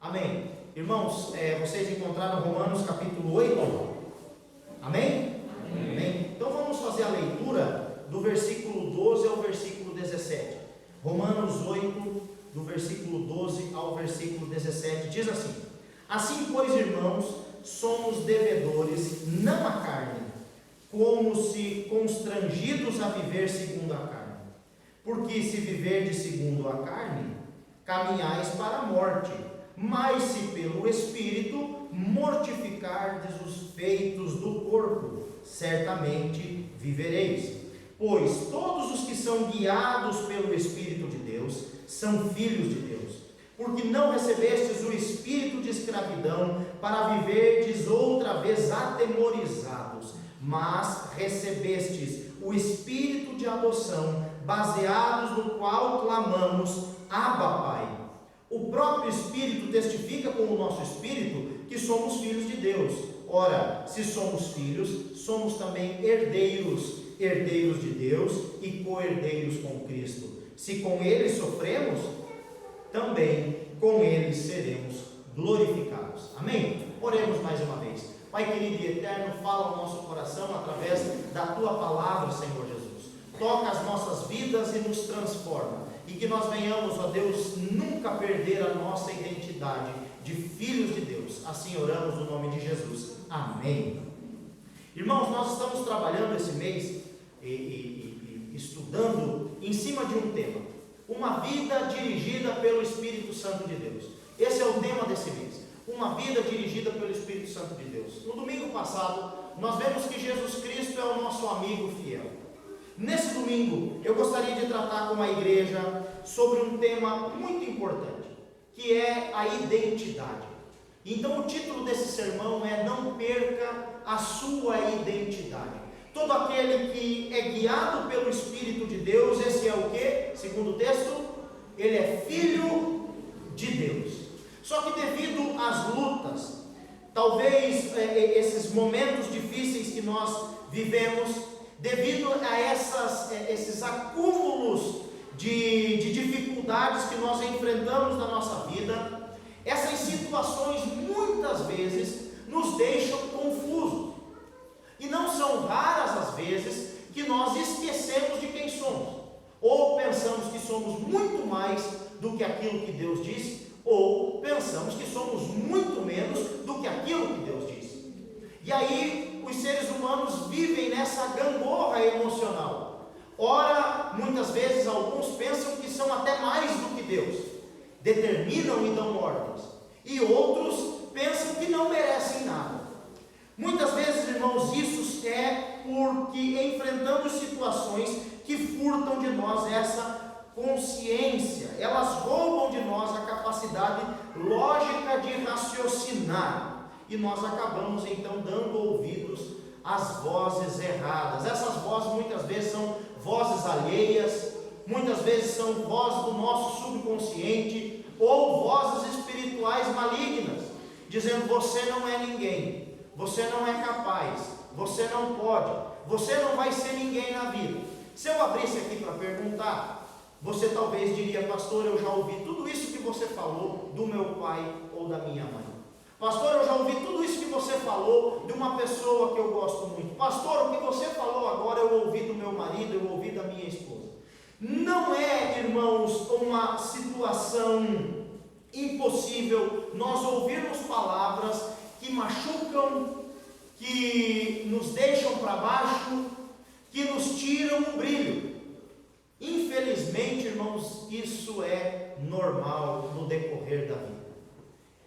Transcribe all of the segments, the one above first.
Amém? Irmãos, vocês encontraram Romanos capítulo 8? Amém? Amém? Então vamos fazer a leitura do versículo 12 ao versículo 17. Romanos 8, do versículo 12 ao versículo 17, diz assim: Assim, pois, irmãos, somos devedores, não à carne, como se constrangidos a viver segundo a carne. Porque se viverdes segundo a carne, caminhais para a morte, mas se pelo Espírito mortificardes os feitos do corpo, certamente vivereis. Pois todos os que são guiados pelo Espírito de Deus são filhos de Deus. Porque não recebestes o espírito de escravidão para viverdes outra vez atemorizados, mas recebestes o espírito de adoção, baseados no qual clamamos: Abba, Pai. O próprio Espírito testifica com o nosso espírito que somos filhos de Deus. Ora, se somos filhos, somos também herdeiros, herdeiros de Deus e co-herdeiros com Cristo. Se com Ele sofremos, também com Ele seremos glorificados. Amém? Oremos mais uma vez. Pai querido e eterno, fala ao nosso coração através da Tua palavra, Senhor Jesus. Toca as nossas vidas e nos transforma. E que nós venhamos, ó Deus, nunca perder a nossa identidade de filhos de Deus. Assim oramos no nome de Jesus. Amém. Irmãos, nós estamos trabalhando esse mês e estudando em cima de um tema: uma vida dirigida pelo Espírito Santo de Deus. Esse é o tema desse mês, uma vida dirigida pelo Espírito Santo de Deus. No domingo passado, nós vemos que Jesus Cristo é o nosso amigo fiel. Nesse domingo, eu gostaria de tratar com a igreja sobre um tema muito importante, que é a identidade. Então o título desse sermão é: Não perca a sua identidade. Todo aquele que é guiado pelo Espírito de Deus, esse é o que? Segundo o texto, ele é filho de Deus. Só que devido às lutas, talvez esses momentos difíceis que nós vivemos, devido a esses acúmulos de dificuldades que nós enfrentamos na nossa vida, essas situações muitas vezes nos deixam confusos. E não são raras as vezes que nós esquecemos de quem somos, ou pensamos que somos muito mais do que aquilo que Deus disse, ou pensamos que somos muito menos do que aquilo que Deus disse. E aí os seres humanos vivem nessa gangorra emocional. Ora, muitas vezes alguns pensam que são até mais do que Deus, determinam e dão ordens, e outros pensam que não merecem nada. Muitas vezes, irmãos, isso é porque enfrentamos situações que furtam de nós essa consciência, elas roubam de nós a capacidade lógica de raciocinar, e nós acabamos então dando ouvidos às vozes erradas. Essas vozes muitas vezes são vozes alheias, muitas vezes são vozes do nosso subconsciente, ou vozes espirituais malignas, dizendo: você não é ninguém, você não é capaz, você não pode, você não vai ser ninguém na vida. Se eu abrisse aqui para perguntar, você talvez diria: pastor, eu já ouvi tudo isso que você falou do meu pai ou da minha mãe. Pastor, eu já ouvi tudo isso que você falou de uma pessoa que eu gosto muito. Pastor, o que você falou agora eu ouvi do meu marido, eu ouvi da minha esposa. Não é, irmãos, uma situação impossível nós ouvirmos palavras que machucam, que nos deixam para baixo, que nos tiram o brilho. Infelizmente, irmãos, isso é normal no decorrer da vida.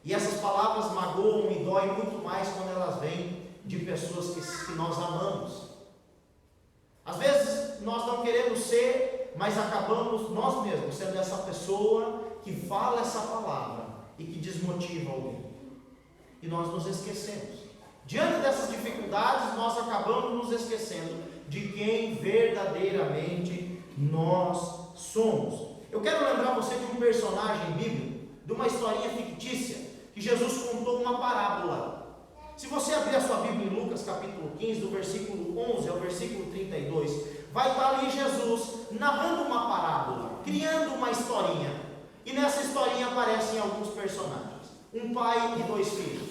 E essas palavras magoam e doem muito mais quando elas vêm de pessoas que nós amamos. Às vezes nós não queremos ser, mas acabamos nós mesmos sendo essa pessoa que fala essa palavra e que desmotiva alguém. E nós nos esquecemos. Diante dessas dificuldades, nós acabamos nos esquecendo de quem verdadeiramente nós somos. Eu quero lembrar você de um personagem bíblico, de uma historinha fictícia, que Jesus contou uma parábola. Se você abrir a sua Bíblia em Lucas capítulo 15, do versículo 11 ao versículo 32, vai estar ali Jesus narrando uma parábola, criando uma historinha. E nessa historinha aparecem alguns personagens. um pai e 2 filhos.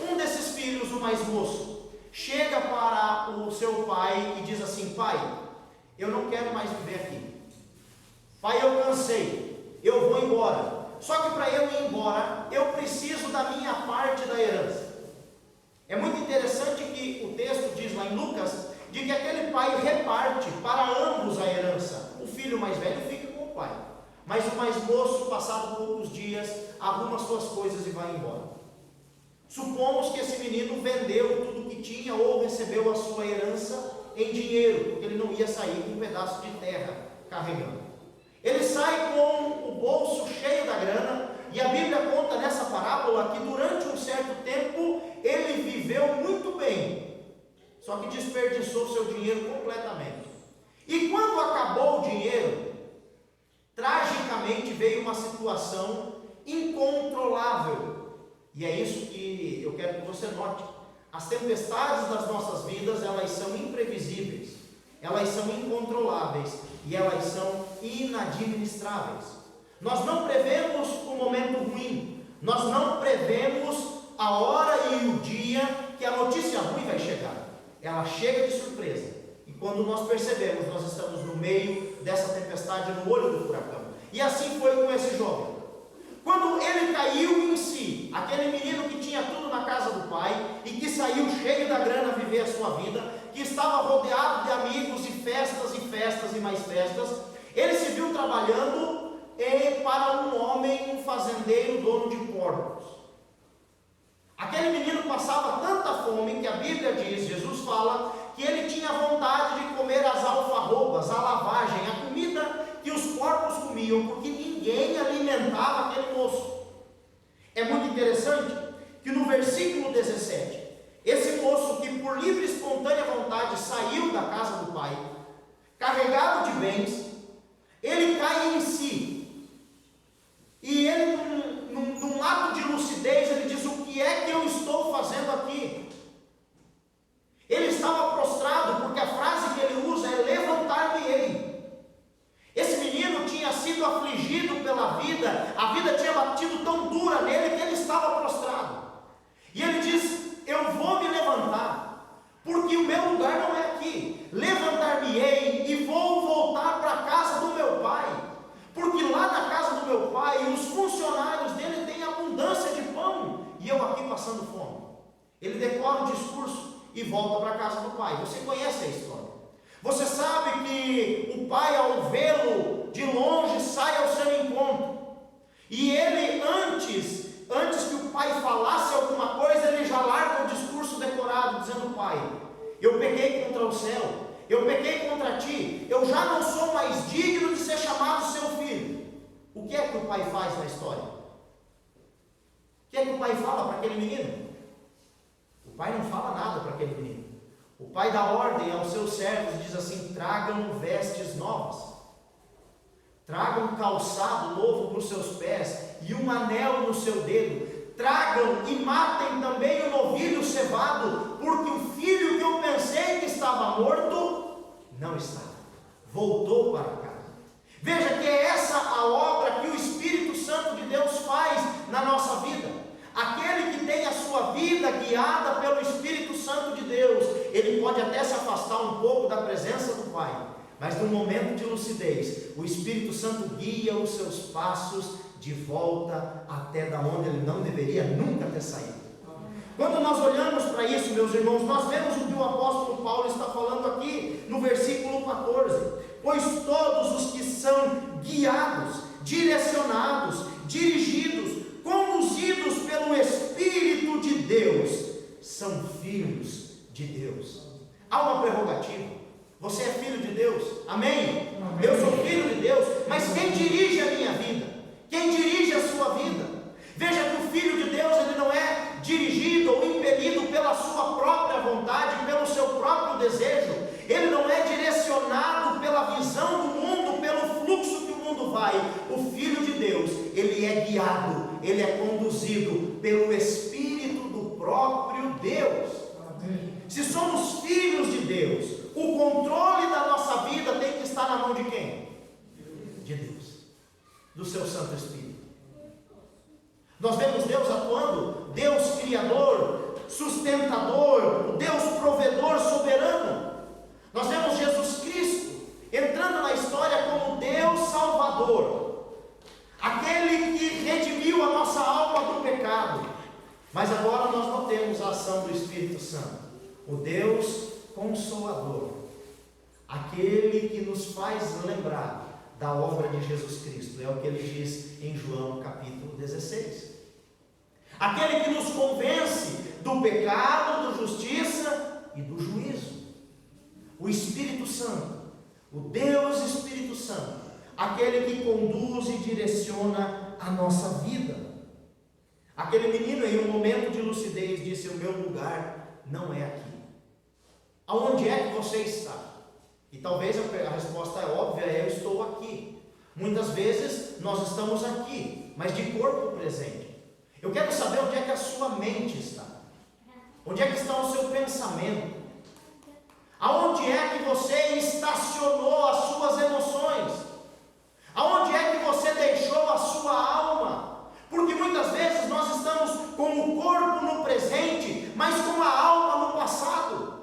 Um desses filhos, o mais moço, chega para o seu pai e diz assim: pai, eu não quero mais viver aqui. Pai, eu cansei, eu vou embora. Só que para eu ir embora, eu preciso da minha parte da herança. É muito interessante que o texto diz lá em Lucas, de que aquele pai reparte para ambos a herança. O filho mais velho fica com o pai, mas o mais moço, passado poucos dias, arruma suas coisas e vai embora. Supomos que esse menino vendeu tudo que tinha ou recebeu a sua herança em dinheiro, porque ele não ia sair com um pedaço de terra carregando. Ele sai com o bolso cheio da grana, e a Bíblia conta nessa parábola que durante um certo tempo ele viveu muito bem, só que desperdiçou seu dinheiro completamente. E quando acabou o dinheiro, tragicamente veio uma situação incontrolável. E é isso que eu quero que você note. As tempestades das nossas vidas, elas são imprevisíveis, elas são incontroláveis e elas são inadministráveis. Nós não prevemos o momento ruim, nós não prevemos a hora e o dia que a notícia ruim vai chegar. Ela chega de surpresa, e quando nós percebemos, nós estamos no meio dessa tempestade, no olho do furacão. E assim foi com esse jovem. Quando ele caiu em si, aquele menino que tinha tudo na casa do pai e que saiu cheio da grana viver a sua vida, que estava rodeado de amigos e festas e mais festas, ele se viu trabalhando para um homem, um fazendeiro, dono de porcos. Aquele menino passava tanta fome que a Bíblia diz, Jesus fala, que ele tinha vontade de comer as alfarrobas, a lavagem, a comida que os porcos comiam, porque ninguém alimentava aquele moço. É muito interessante que no versículo 17, esse moço que por livre e espontânea vontade saiu da casa do pai, carregado de bens, ele cai em si. E ele, num ato de lucidez, ele diz: o que é que eu estou fazendo aqui? Ele estava prostrado, porque a frase que ele usa é levantar-me-ei. Esse menino tinha sido afligido pela vida, a vida tinha batido tão dura nele que ele estava prostrado. E ele diz: eu vou me levantar, porque o meu lugar não é aqui. Levantar-me-ei e vou voltar para a casa do meu pai. Porque lá na casa do meu pai, os funcionários dele têm abundância de pão, e eu aqui passando fome. Ele decora o discurso e volta para a casa do pai. Você conhece a história. Você sabe que o pai, ao vê-lo de longe, sai ao seu encontro. E ele, antes que o pai falasse alguma coisa, ele já larga o discurso decorado, dizendo: pai, eu pequei contra o céu, eu pequei contra ti, eu já não sou mais digno de ser chamado seu filho. O que é que o pai faz na história? O que é que o pai fala para aquele menino? O pai não fala nada para aquele menino. O pai dá ordem aos seus servos e diz assim: tragam vestes novas, tragam um calçado novo para os seus pés e um anel no seu dedo, tragam e matem também o novilho cevado, porque o filho que eu pensei que estava morto, não está, voltou para casa. Veja que é essa a obra que o Espírito Santo de Deus faz na nossa vida. Aquele que tem a sua vida guiada pelo Espírito Santo de Deus, ele pode até se afastar um pouco da presença do Pai, mas no momento de lucidez, o Espírito Santo guia os seus passos de volta até da onde ele não deveria nunca ter saído. Quando nós olhamos para isso, meus irmãos, nós vemos o que o apóstolo Paulo está falando aqui no versículo 14: pois todos os que são guiados, direcionados, dirigidos, conduzidos pelo Espírito de Deus, são filhos de Deus. Há uma prerrogativa: você é filho de Deus, amém? Eu sou filho de Deus, mas quem dirige a minha vida? Quem dirige a sua vida? Veja que o filho de Deus, ele não é dirigido ou impelido pela sua própria vontade, pelo seu próprio desejo. Ele não é direcionado pela visão do mundo, pelo fluxo que o mundo vai. O filho de Deus, ele é guiado, ele é conduzido pelo Espírito do próprio Deus. Se somos filhos de Deus, o controle da nossa vida tem que estar na mão de quem? De Deus, do seu Santo Espírito. Nós vemos Deus atuando, Deus Criador, sustentador, o Deus provedor soberano. Nós vemos Jesus Cristo entrando na história como Deus Salvador, aquele que redimiu a nossa alma do pecado. Mas agora nós não temos a ação do Espírito Santo, o Deus Consolador, aquele que nos faz lembrar da obra de Jesus Cristo. É o que ele diz em João capítulo 16. Aquele que nos convence do pecado, da justiça e do juízo. O Espírito Santo, o Deus Espírito Santo, aquele que conduz e direciona a nossa vida. Aquele menino em um momento de lucidez disse: o meu lugar não é aqui. Aonde é que você está? E talvez a resposta é óbvia: eu estou aqui. Muitas vezes nós estamos aqui, mas de corpo presente. Eu quero saber onde é que a sua mente está. Onde é que está o seu pensamento? Aonde é que você estacionou as suas emoções? Aonde é que você deixou a sua alma? Porque muitas vezes nós estamos com o corpo no presente, mas com a alma no passado.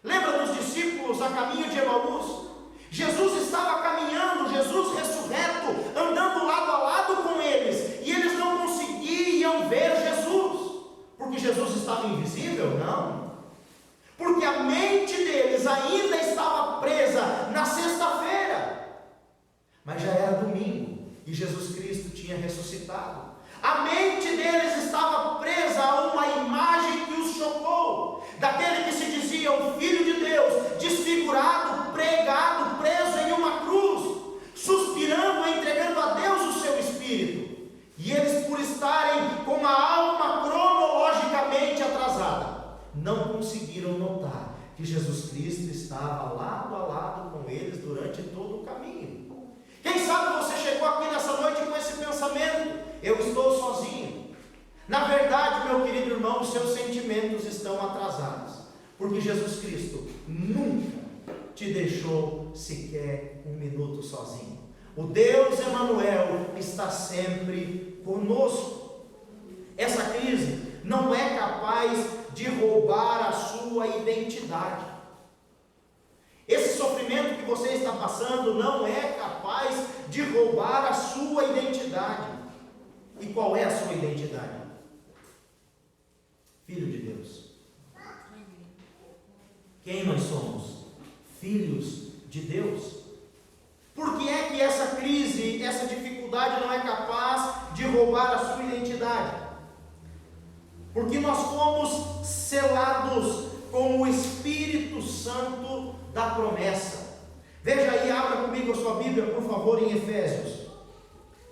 Lembra dos discípulos a caminho de Emaús? Jesus estava caminhando, Jesus ressurreto, andando lado a lado com eles, e eles não conseguiam ver Jesus, porque Jesus estava invisível? Não, porque a mente deles ainda estava presa na sexta-feira, mas já era domingo, e Jesus Cristo tinha ressuscitado. A mente deles estava presa a uma imagem que os chocou, daquele que se dizia o Filho de Deus, desfigurado, pregado, preso em uma cruz, suspirando, entregando a Deus o seu Espírito. E eles, por estarem com a alma cronologicamente atrasada, não conseguiram notar que Jesus Cristo estava lado a lado com eles durante todo o caminho. Quem sabe você chegou aqui nessa noite com esse pensamento: eu estou sozinho. Na verdade, meu querido irmão, os seus sentimentos estão atrasados, porque Jesus Cristo nunca te deixou sequer um minuto sozinho. O Deus Emanuel está sempre conosco. Essa crise não é capaz de roubar a sua identidade. Esse sofrimento que você está passando não é capaz de roubar a sua identidade. E qual é a sua identidade? Filho de Deus. Quem nós somos? Filhos de Deus. Por que é que essa crise, essa dificuldade não é capaz de roubar a sua identidade? Porque nós fomos selados com o Espírito Santo da promessa. Veja aí, abra comigo a sua Bíblia, por favor, em Efésios,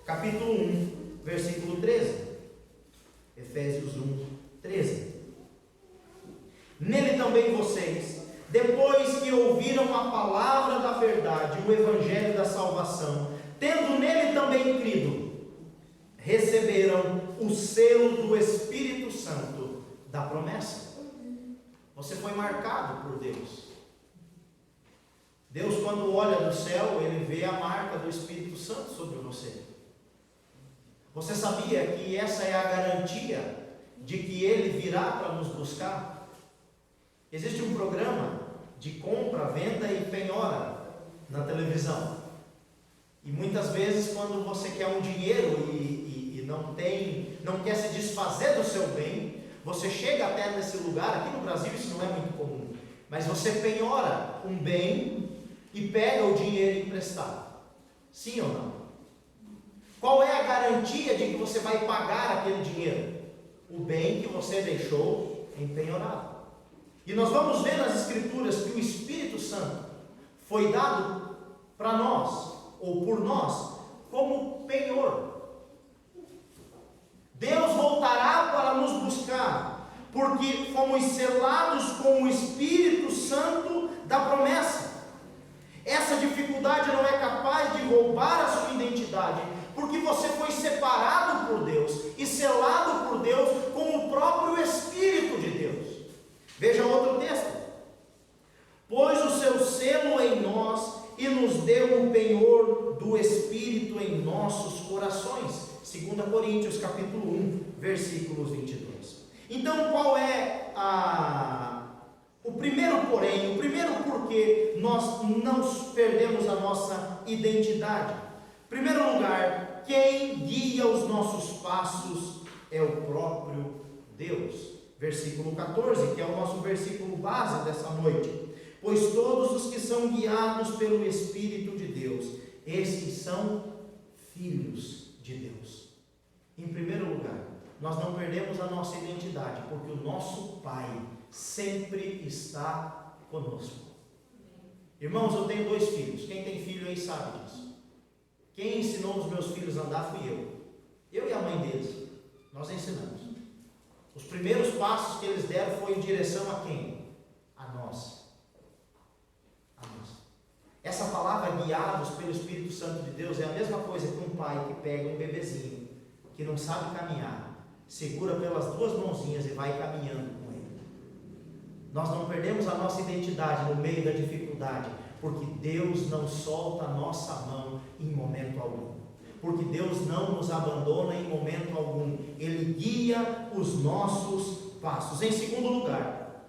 capítulo 1, versículo 13. Efésios 1, 13. Nele também vocês, depois que ouviram a palavra da verdade, o evangelho da salvação, tendo nele também crido, receberam o selo do Espírito Santo da promessa. Você foi marcado por Deus. Deus, quando olha do céu, ele vê a marca do Espírito Santo sobre você. Você sabia que essa é a garantia de que ele virá para nos buscar? Existe um programa de compra, venda e penhora na televisão. E muitas vezes, quando você quer um dinheiro e não quer se desfazer do seu bem, você chega até nesse lugar. Aqui no Brasil isso não é muito comum, mas você penhora um bem e pega o dinheiro emprestado. Sim ou não? Qual é a garantia de que você vai pagar aquele dinheiro? O bem que você deixou empenhorado. E nós vamos ver nas Escrituras que o Espírito Santo foi dado para nós, ou por nós, como penhor. Deus voltará para nos buscar, porque fomos selados com o Espírito Santo da promessa. Essa dificuldade não é capaz de roubar a sua identidade, porque você foi separado por Deus e selado por Deus com o próprio Espírito de Deus. Veja outro texto: pôs o seu selo em nós e nos deu o penhor do Espírito em nossos corações. 2 Coríntios capítulo 1, versículos 22. Então, qual é o primeiro porém, o primeiro porquê nós não perdemos a nossa identidade? Em primeiro lugar, quem guia os nossos passos é o próprio Deus. Versículo 14, que é o nosso versículo base dessa noite. Pois todos os que são guiados pelo Espírito de Deus, esses são filhos de Deus. Em primeiro lugar, nós não perdemos a nossa identidade, porque o nosso Pai sempre está conosco. Irmãos, eu tenho 2 filhos. Quem tem filho aí sabe disso. Quem ensinou os meus filhos a andar fui eu. Eu e a mãe deles. Nós ensinamos. Os primeiros passos que eles deram foi em direção a quem? A nós. A nós. Essa palavra guiados pelo Espírito Santo de Deus é a mesma coisa que um pai que pega um bebezinho que não sabe caminhar, segura pelas 2 mãozinhas e vai caminhando com ele. Nós não perdemos a nossa identidade no meio da dificuldade, porque Deus não solta a nossa mão em momento algum. Porque Deus não nos abandona em momento algum. Ele guia os nossos passos. Em segundo lugar,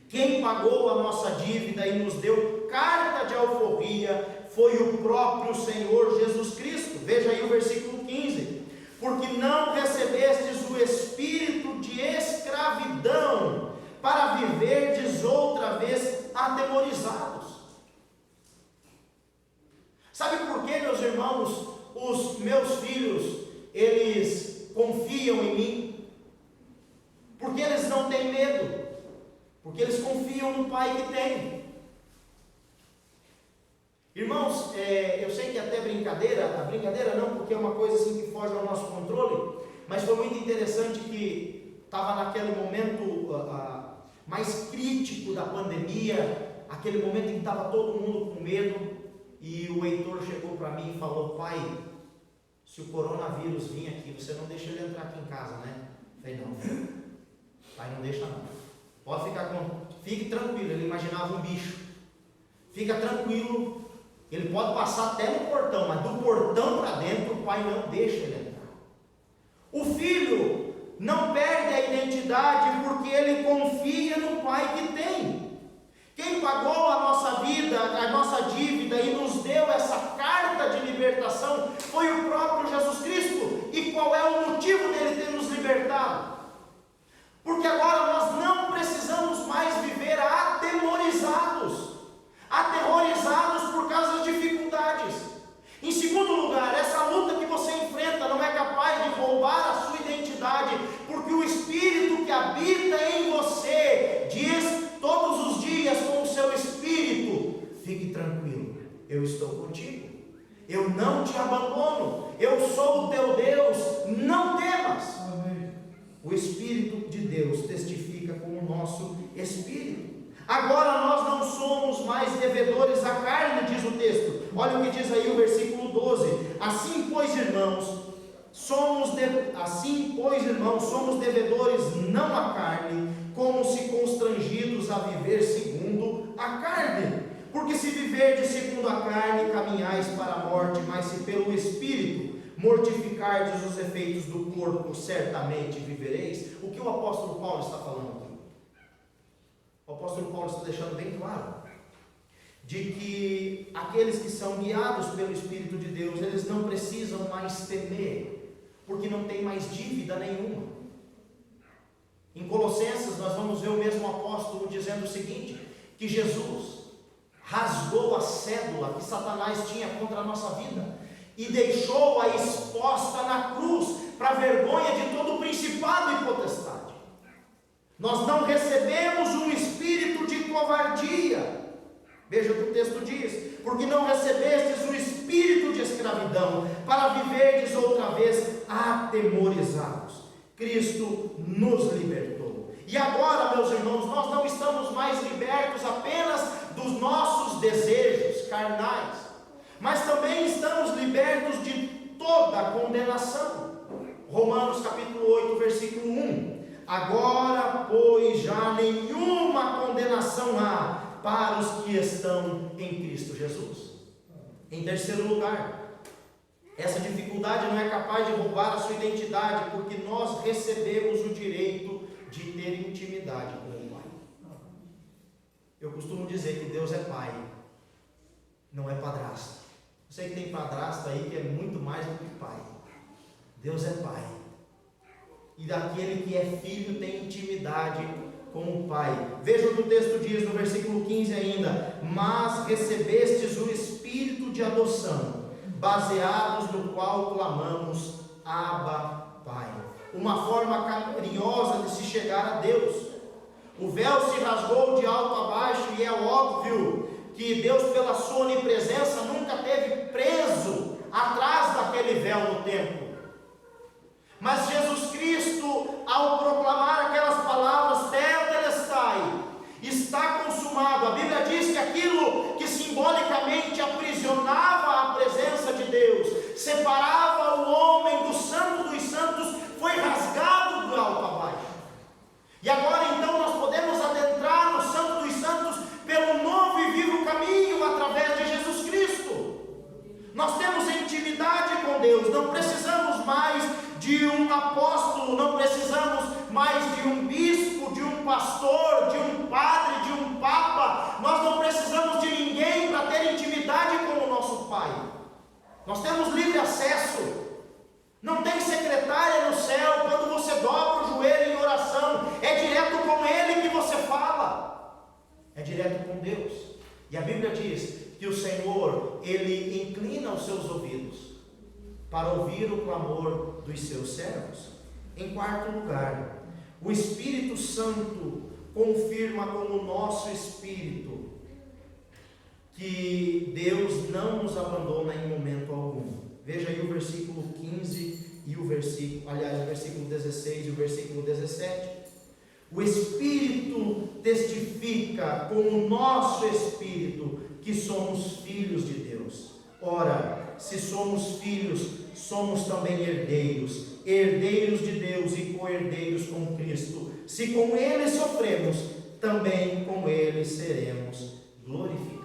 quem pagou a nossa dívida e nos deu carta de alforria foi o próprio Senhor Jesus Cristo. Veja aí o versículo 15. Porque não recebestes o espírito de escravidão para viverdes outra vez atemorizados. Sabe por que, meus irmãos, os meus filhos, eles confiam em mim? Porque eles não têm medo, porque eles confiam no Pai que tem. Irmãos, eu sei que até brincadeira não, porque é uma coisa assim que foge ao nosso controle, mas foi muito interessante que estava naquele momento mais crítico da pandemia, aquele momento em que estava todo mundo com medo, e o Heitor chegou para mim e falou: pai, se o coronavírus vir aqui, você não deixa ele entrar aqui em casa, né? Eu falei: não, filho, pai, não deixa não, pode fique tranquilo. Ele imaginava um bicho. Fica tranquilo, ele pode passar até no portão, mas do portão para dentro o pai não deixa ele entrar. O filho não perde a identidade porque ele confia no Pai que tem. Quem pagou a nossa vida, a nossa dívida e nos deu essa carta de libertação foi o próprio Jesus Cristo. E qual é o motivo dele ter nos libertado? Porque agora nós não precisamos mais viver atemorizados por causa das dificuldades. Em segundo lugar, essa luta que você enfrenta não é capaz de roubar a sua identidade, porque o Espírito que habita em você diz todos os dias com o seu Espírito: fique tranquilo, eu estou contigo, eu não te abandono, eu sou o teu Deus, não temas. Amém. O Espírito de Deus testifica com o nosso Espírito. Agora nós não somos mais devedores à carne, diz o texto. Olha o que diz aí o versículo 12: assim pois irmãos somos devedores não à carne, como se constrangidos a viver segundo a carne. Porque se viverdes segundo a carne, caminhais para a morte, mas se pelo Espírito mortificardes os efeitos do corpo, certamente vivereis. O que o apóstolo Paulo está falando aqui? O apóstolo Paulo está deixando bem claro de que aqueles que são guiados pelo Espírito de Deus, eles não precisam mais temer, porque não tem mais dívida nenhuma. Em Colossenses nós vamos ver o mesmo apóstolo dizendo o seguinte: que Jesus rasgou a cédula que Satanás tinha contra a nossa vida e deixou-a exposta na cruz, para a vergonha de todo o principado e potestade. Nós não recebemos um espírito de covardia. Veja o que o texto diz: porque não recebestes o espírito de escravidão, para viverdes outra vez atemorizados. Cristo nos libertou. E agora, meus irmãos, nós não estamos mais libertos apenas dos nossos desejos carnais, mas também estamos libertos de toda a condenação. Romanos capítulo 8, versículo 1: agora, pois, já nenhuma condenação há para os que estão em Cristo Jesus. Em terceiro lugar, Essa dificuldade não é capaz de roubar a sua identidade, porque nós recebemos o direito de ter intimidade com o Pai. Eu costumo dizer que Deus é Pai, não é padrasto. Eu sei que tem padrasto aí que é muito mais do que pai. Deus é Pai. E daquele que é filho tem intimidade com o Pai. Veja o que o texto diz no versículo 15 ainda: mas recebestes o Espírito de adoção, baseados no qual clamamos, Abba, Pai. Uma forma carinhosa de se chegar a Deus. O véu se rasgou de alto a baixo, e é óbvio que Deus, pela sua onipresença, nunca esteve preso atrás daquele véu no templo. Mas Jesus Cristo, ao proclamar aquelas palavras, Tetelestai, está consumado, a Bíblia diz que aquilo que simbolicamente aprisionava a presença de Deus, separava o homem do Santo dos Santos, foi rasgado do alto a baixo. E agora então nós podemos adentrar no Santo dos Santos pelo novo e vivo caminho através de Jesus Cristo. Nós temos intimidade com Deus, não precisamos mais de um apóstolo, não precisamos mais de um bispo, de um pastor, de um padre, de um papa. Nós não precisamos de ninguém para ter intimidade com o nosso Pai. Nós temos livre acesso. Não tem secretária no céu. Quando você dobra o joelho em oração, é direto com Ele que você fala, é direto com Deus. E a Bíblia diz que o Senhor, Ele inclina os seus ouvidos para ouvir o clamor dos seus servos. Em quarto lugar, o Espírito Santo confirma com o nosso espírito que Deus não nos abandona em momento algum. Veja aí o versículo 15 e o versículo 16 e o versículo 17. O Espírito testifica com o nosso espírito que somos filhos de Deus. Ora, se somos filhos, somos também herdeiros, herdeiros de Deus e co-herdeiros com Cristo. Se com Ele sofremos, também com Ele seremos glorificados.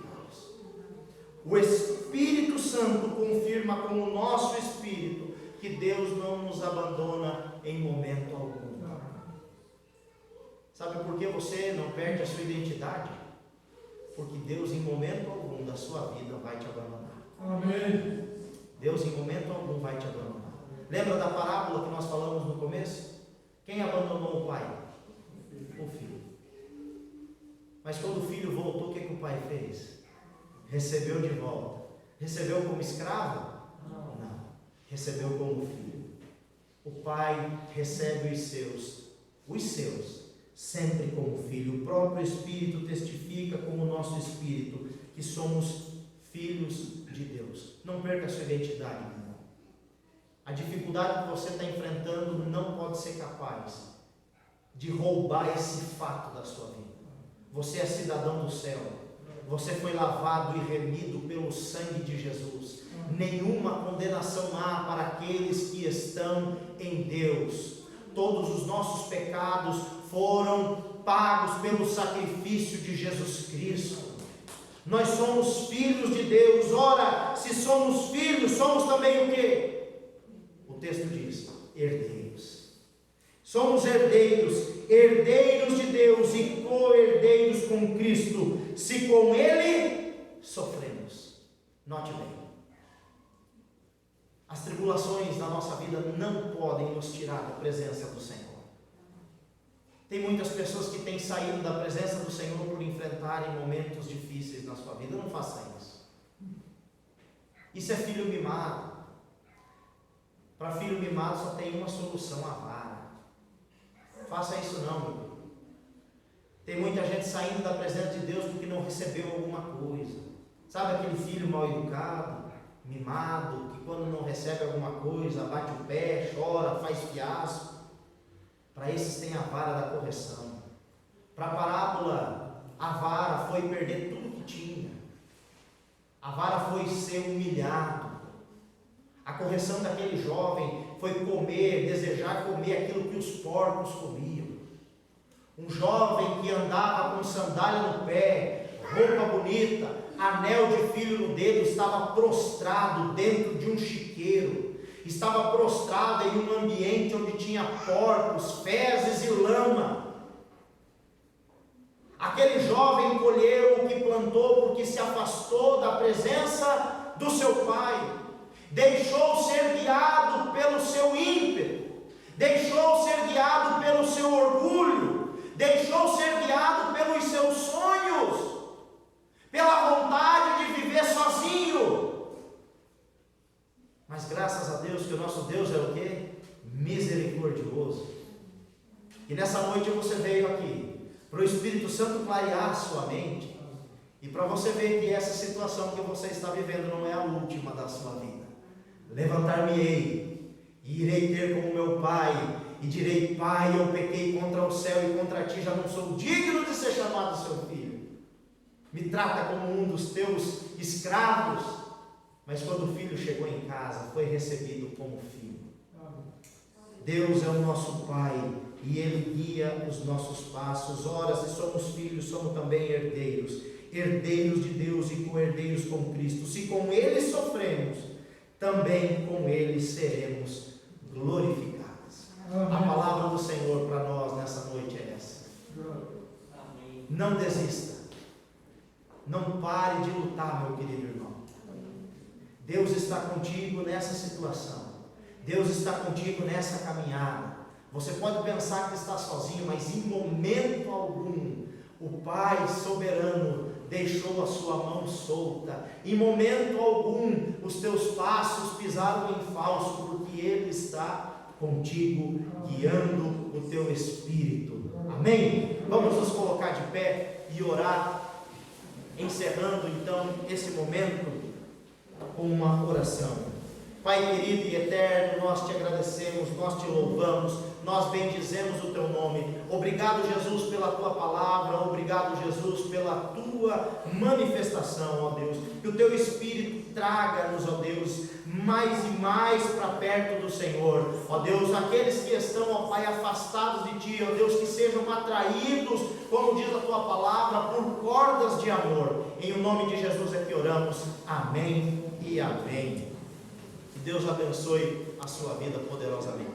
O Espírito Santo confirma com o nosso espírito que Deus não nos abandona em momento algum. Sabe por que você não perde a sua identidade? Porque Deus em momento algum da sua vida vai te abandonar. Amém. Deus em momento algum vai te abandonar. Lembra da parábola que nós falamos no começo? Quem abandonou o pai? O filho. Mas quando o filho voltou, o que o pai fez? Recebeu de volta. Recebeu como escravo? Não. Recebeu como filho. O pai recebe os seus, sempre como filho. O próprio Espírito testifica com o nosso espírito que somos filhos de Deus. Não perca a sua identidade, meu irmão. A dificuldade que você está enfrentando não pode ser capaz de roubar esse fato da sua vida. Você é cidadão do céu. Você foi lavado e remido pelo sangue de Jesus. Nenhuma condenação há para aqueles que estão em Deus. Todos os nossos pecados foram pagos pelo sacrifício de Jesus Cristo. Nós somos filhos de Deus. Ora, se somos filhos, somos também o quê? O texto diz: herdeiros. Somos herdeiros, herdeiros de Deus e co-herdeiros com Cristo, se com Ele sofremos. Note bem, as tribulações da nossa vida não podem nos tirar da presença do Senhor. Tem muitas pessoas que têm saído da presença do Senhor por enfrentarem momentos difíceis na sua vida. Não faça isso. Isso é filho mimado. Para filho mimado só tem uma solução: a vara. Faça isso não, meu filho. Tem muita gente saindo da presença de Deus porque não recebeu alguma coisa. Sabe aquele filho mal educado, mimado, que quando não recebe alguma coisa, bate o pé, chora, faz fiasco? Para esses tem a vara da correção. Para a parábola, a vara foi perder tudo que tinha. A vara foi ser humilhado. A correção daquele jovem foi desejar comer aquilo que os porcos comiam. Um jovem que andava com sandália no pé, roupa bonita, anel de filho no dedo, estava prostrado dentro de um chiqueiro, estava prostrado em um ambiente onde tinha porcos, fezes e lama. Aquele jovem colheu o que plantou porque se afastou da presença do seu pai, deixou ser guiado pelo seu ímpeto, deixou ser guiado pelo seu orgulho, deixou ser guiado pelos seus sonhos, pela vontade de viver sozinho. Mas graças a Deus que o nosso Deus é o quê? Misericordioso. E nessa noite você veio aqui para o Espírito Santo clarear a sua mente e para você ver que essa situação que você está vivendo não é a última da sua vida. Levantar-me-ei e irei ter como meu pai e direi: Pai, eu pequei contra o céu e contra ti, já não sou digno de ser chamado seu filho. Me trata como um dos teus escravos. Mas quando o filho chegou em casa, foi recebido como filho. Deus é o nosso Pai e Ele guia os nossos passos. Ora, se somos filhos, somos também herdeiros, herdeiros de Deus e co-herdeiros com Cristo. Se com Ele sofremos, também com Ele seremos glorificados. A palavra do Senhor para nós nessa noite é essa. Não desista. Não pare de lutar, meu querido irmão. Deus está contigo nessa situação. Deus está contigo nessa caminhada. Você pode pensar que está sozinho, mas em momento algum o Pai soberano deixou a sua mão solta. Em momento algum os teus passos pisaram em falso, porque Ele está contigo, guiando o teu espírito. Amém? Vamos nos colocar de pé e orar, encerrando então esse momento com uma oração. Pai querido e eterno, nós te agradecemos, nós te louvamos, nós bendizemos o teu nome. Obrigado, Jesus, pela tua palavra, obrigado, Jesus, pela tua manifestação, ó Deus. Que o teu Espírito traga-nos, ó Deus, mais e mais para perto do Senhor, ó Deus. Aqueles que estão, ó Pai, afastados de ti, ó Deus, que sejam atraídos, como diz a tua palavra, por cordas de amor. Em nome de Jesus é que oramos. Amém e amém. Que Deus abençoe a sua vida poderosamente.